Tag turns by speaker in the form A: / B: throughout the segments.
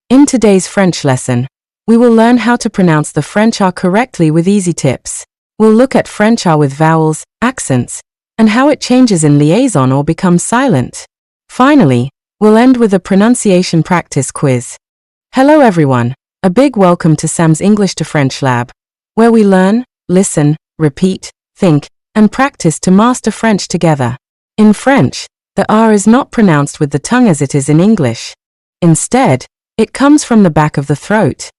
A: In today's French lesson, we will learn how to pronounce the French R correctly with easy tips. We'll look at French R with vowels, accents, and how it changes in liaison or becomes silent. Finally, we'll end with a pronunciation practice quiz. Hello everyone, a big welcome to Sam's English to French Lab, where we learn, listen, repeat, think, and practice to master French together. In French, the R is not pronounced with the tongue as it is in English. Instead, it comes from the back of the throat.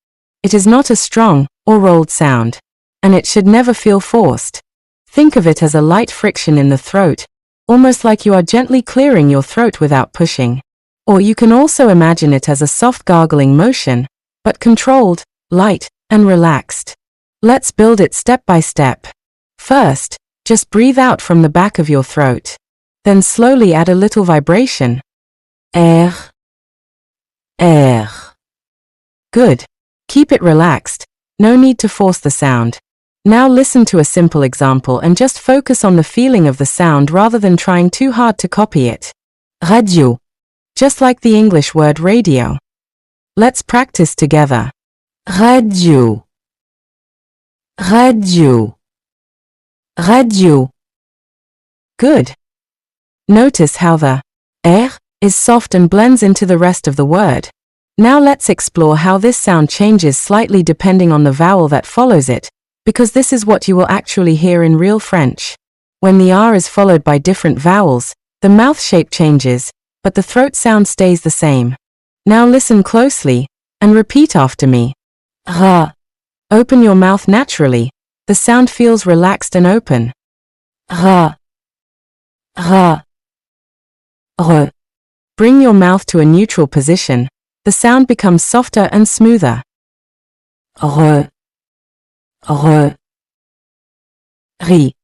A: It is not a strong or rolled sound, and it should never feel forced. Think of it as a light friction in the throat, almost like you are gently clearing your throat without pushing. Or you can also imagine it as a soft gargling motion, but controlled, light, and relaxed. Let's build it step by step. First, just breathe out from the back of your throat. Then slowly add a little vibration. Air. Air. Good. Keep it relaxed. No need to force the sound. Now listen to a simple example and just focus on the feeling of the sound rather than trying too hard to copy it. Radio. Just like the English word radio. Let's practice together. Radio. Radio. Radio. Good. Notice how the air is soft and blends into the rest of the word. Now let's explore how this sound changes slightly depending on the vowel that follows it, because this is what you will actually hear in real French. When the R is followed by different vowels, the mouth shape changes, but the throat sound stays the same. Now listen closely, and repeat after me. Ra. Open your mouth naturally. The sound feels relaxed and open. Ra. Ra. Re. Bring your mouth to a neutral position. The sound becomes softer and smoother. Re. Re. Ri.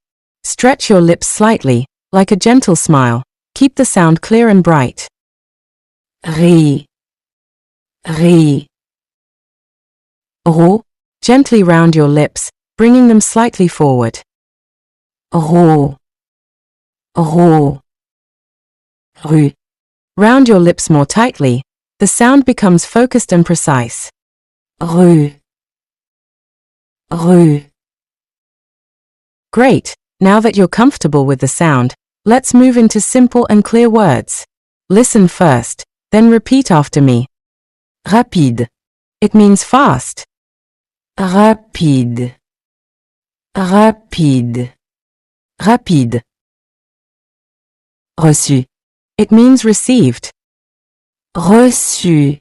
A: Stretch your lips slightly, like a gentle smile. Keep the sound clear and bright. Ri. Ri. Ro. Gently round your lips, bringing them slightly forward. Ro. Ro. Ru. Round your lips more tightly. The sound becomes focused and precise. Ru. Ru. Great. Now that you're comfortable with the sound, let's move into simple and clear words. Listen first, then repeat after me. Rapide. It means fast. Rapide. Rapide. Rapide. Reçu. It means received. Reçu.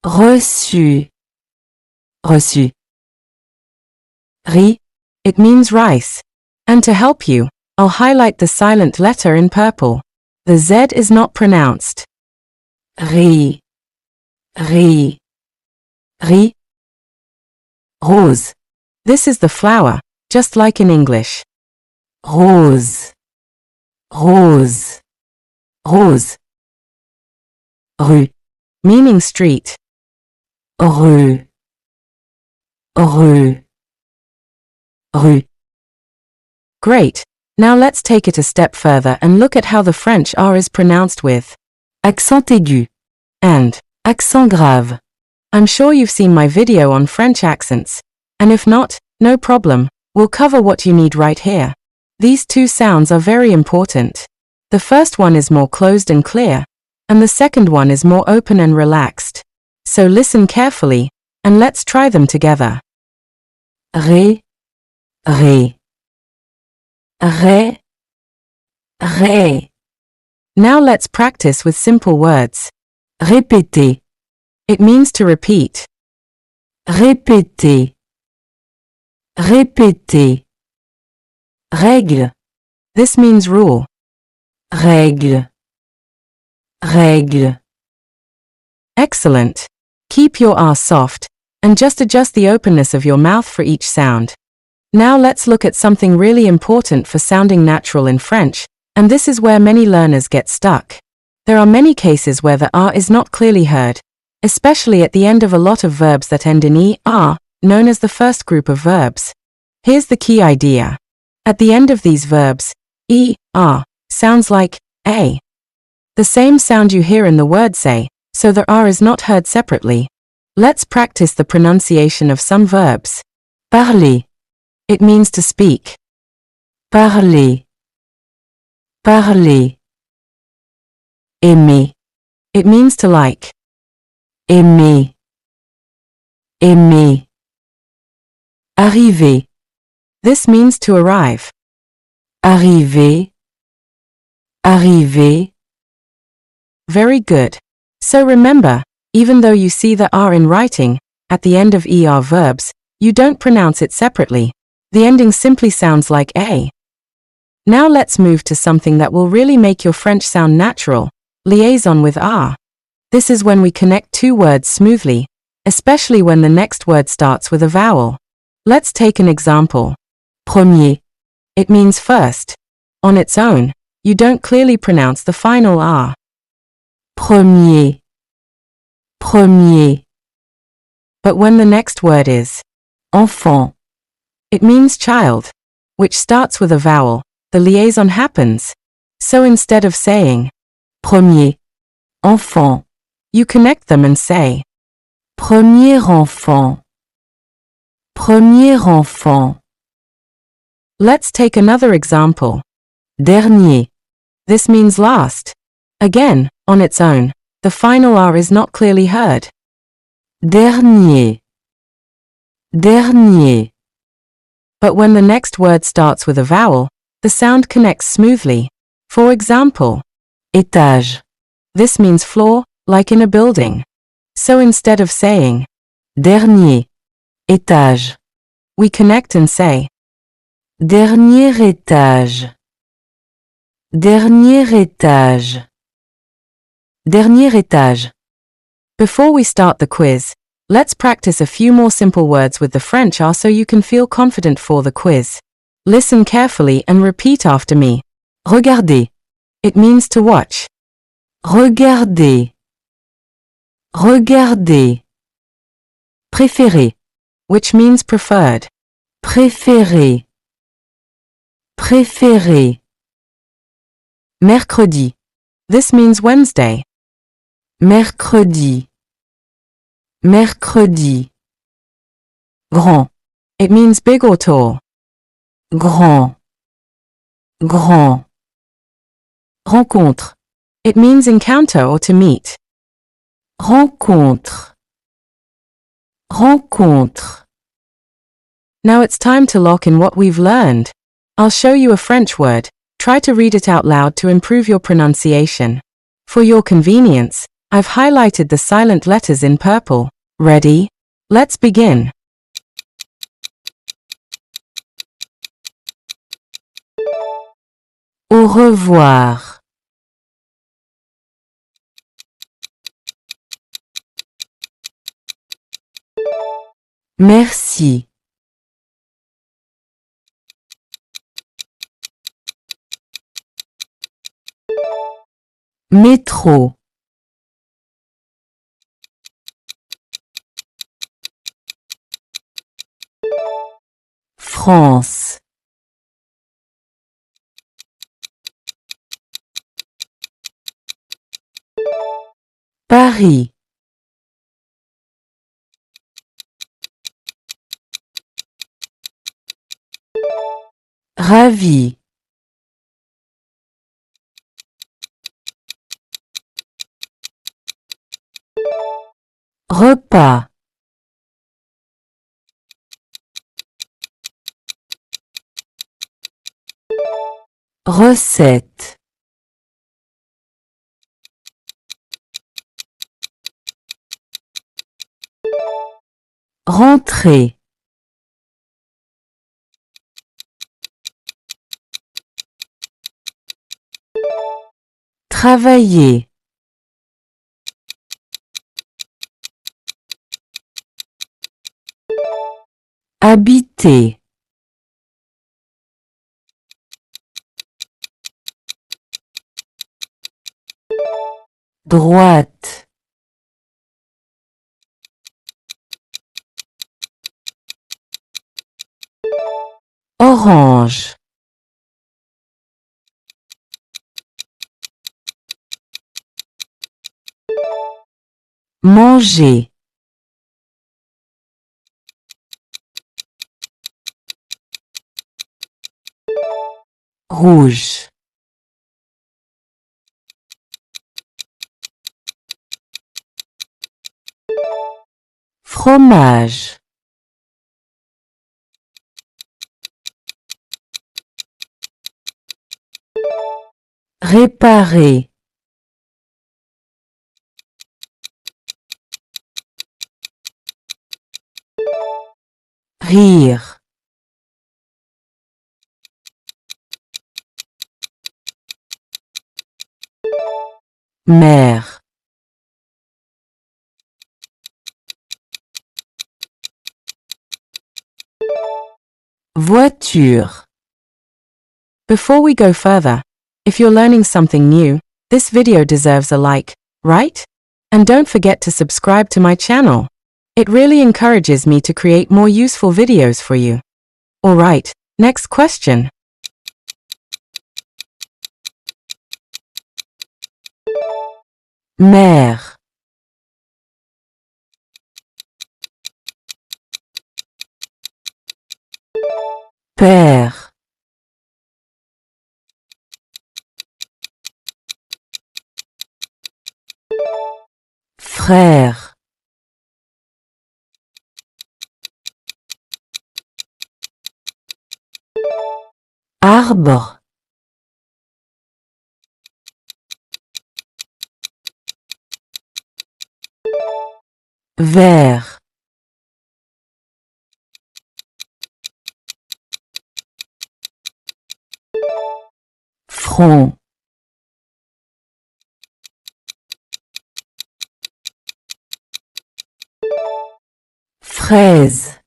A: Reçu. Reçu. Riz. It means rice. And to help you, I'll highlight the silent letter in purple. The Z is not pronounced. Riz. Riz. Riz. Rose. This is the flower, just like in English. Rose. Rose. Rose. Rue. Meaning street. Rue. Rue. Rue. Great. Now let's take it a step further and look at how the French R is pronounced with accent aigu and accent grave. I'm sure you've seen my video on French accents, and if not, no problem, we'll cover what you need right here. These two sounds are very important. The first one is more closed and clear, and the second one is more open and relaxed. So listen carefully, and let's try them together. Ré. Ré. Ré. Ré. Now let's practice with simple words. Répéter. It means to repeat. Répéter. Répéter. Règle. This means rule. Règle. Règle. Excellent. Keep your R soft, and just adjust the openness of your mouth for each sound. Now let's look at something really important for sounding natural in French, and this is where many learners get stuck. There are many cases where the R is not clearly heard, especially at the end of a lot of verbs that end in ER, known as the first group of verbs. Here's the key idea. At the end of these verbs, ER sounds like A. The same sound you hear in the word say, so the R is not heard separately. Let's practice the pronunciation of some verbs. Parler. It means to speak. Parler. Parler. Aimer. It means to like. Aimer. Aimer. Arriver. This means to arrive. Arriver. Arriver. Very good. So remember, even though you see the R in writing, at the end of ER verbs, you don't pronounce it separately. The ending simply sounds like A. Now let's move to something that will really make your French sound natural, liaison with R. This is when we connect two words smoothly, especially when the next word starts with a vowel. Let's take an example. Premier. It means first. On its own, you don't clearly pronounce the final R. Premier. Premier. But when the next word is enfant, it means child, which starts with a vowel, the liaison happens. So instead of saying premier, enfant, you connect them and say premier enfant. Premier enfant. Let's take another example. Dernier. This means last. Again, on its own, the final R is not clearly heard. Dernier. Dernier. But when the next word starts with a vowel, the sound connects smoothly. For example, étage. This means floor, like in a building. So instead of saying dernier, étage, we connect and say dernier étage. Dernier étage. Dernier étage. Before we start the quiz, let's practice a few more simple words with the French R so you can feel confident for the quiz. Listen carefully and repeat after me. Regardez. It means to watch. Regardez. Regardez. Préféré, which means preferred. Préféré. Préféré. Mercredi. This means Wednesday. Mercredi. Mercredi. Grand. It means big or tall. Grand. Grand. Rencontre. It means encounter or to meet. Rencontre. Rencontre. Now it's time to lock in what we've learned. I'll show you a French word. Try to read it out loud to improve your pronunciation. For your convenience, I've highlighted the silent letters in purple. Ready? Let's begin. Au revoir. Merci. Métro. France. Paris. Ravi. Repas. Recette. Rentrée. Travailler. Habiter. Droite. Orange. Manger. Rouge. Fromage. Réparer. Rire. Mère. Voiture. Before we go further, if you're learning something new, this video deserves a like, right? And don't forget to subscribe to my channel. It really encourages me to create more useful videos for you. Alright, next question. Mère. Père. Frère. Arbre. Vert. Front. Fraise.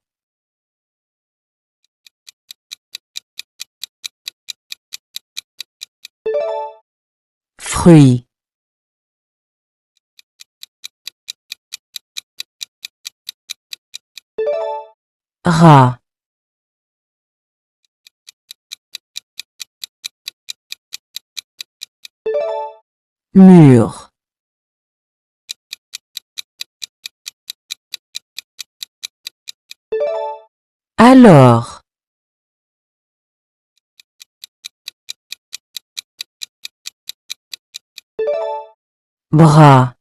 A: Fruit. Rat. Mur. Alors. Bras.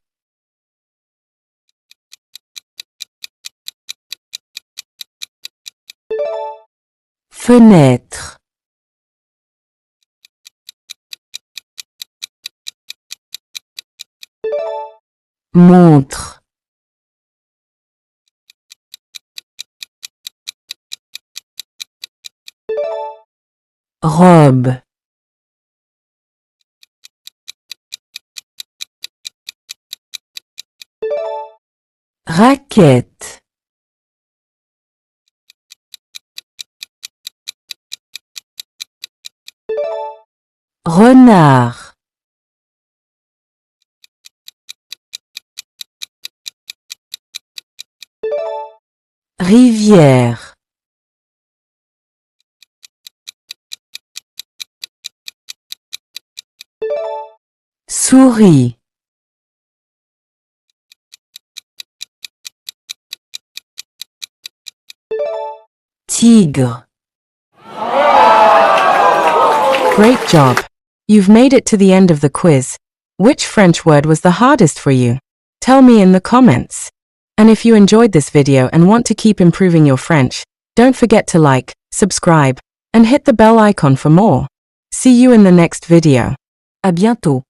A: Fenêtre. Montre. Robe. Raquette. Renard. Rivière. Souris. Tigre. Great job! You've made it to the end of the quiz. Which French word was the hardest for you? Tell me in the comments. And if you enjoyed this video and want to keep improving your French, don't forget to like, subscribe, and hit the bell icon for more. See you in the next video. À bientôt!